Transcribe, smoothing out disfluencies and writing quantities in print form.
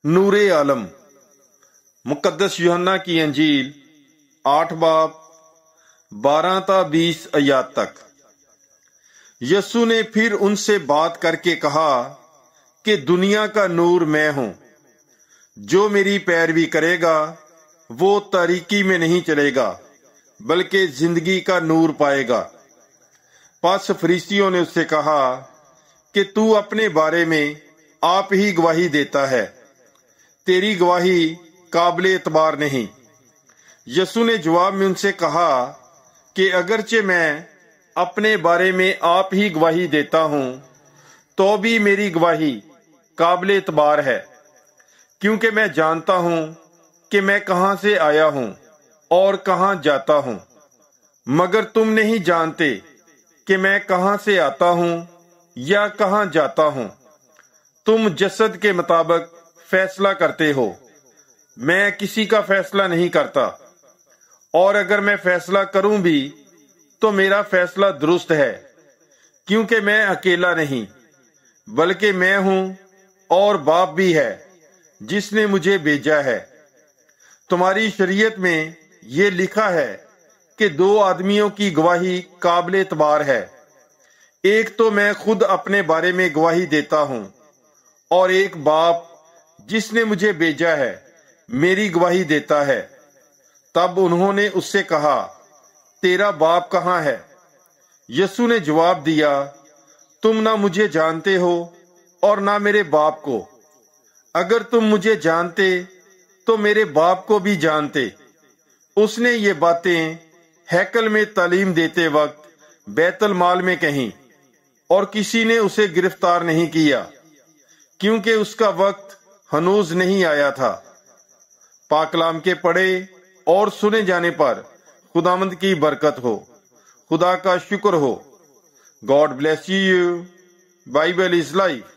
नूर आलम। मुकद्दस यूहन्ना की अंजील 8 बाब 12 ता 20 आयत तक। यीशु ने फिर उनसे बात करके कहा कि दुनिया का नूर मैं हूं। जो मेरी पैरवी करेगा वो तारीकी में नहीं चलेगा बल्कि जिंदगी का नूर पाएगा। पास फरीसियों ने उससे कहा कि तू अपने बारे में आप ही गवाही देता है, तेरी गवाही काबिल एतबार नहीं। यीशु ने जवाब में उनसे कहा कि अगरचे मैं अपने बारे में आप ही गवाही देता हूं तो भी मेरी गवाही काबिल एतबार है, क्योंकि मैं जानता हूं कि मैं कहां से आया हूं और कहां जाता हूं, मगर तुम नहीं जानते कि मैं कहां से आता हूं या कहां जाता हूं। तुम जसद के मुताबिक फैसला करते हो, मैं किसी का फैसला नहीं करता, और अगर मैं फैसला करूं भी तो मेरा फैसला दुरुस्त है, क्योंकि मैं अकेला नहीं बल्कि मैं हूं और बाप भी है जिसने मुझे भेजा है। तुम्हारी शरीयत में ये लिखा है कि 2 आदमियों की गवाही काबिल एतबार है। एक तो मैं खुद अपने बारे में गवाही देता हूं और एक बाप जिसने मुझे भेजा है मेरी गवाही देता है। तब उन्होंने उससे कहा, तेरा बाप कहाँ है? यीशु ने जवाब दिया, तुम ना मुझे जानते हो और ना मेरे बाप को। अगर तुम मुझे जानते तो मेरे बाप को भी जानते। उसने ये बातें हैकल में तालीम देते वक्त बैतुल माल में कहीं, और किसी ने उसे गिरफ्तार नहीं किया, क्योंकि उसका वक्त हनूज नहीं आया था। पाक कलाम के पढ़े और सुने जाने पर खुदावंद की बरकत हो। खुदा का शुक्र हो। God bless you. Bible is life.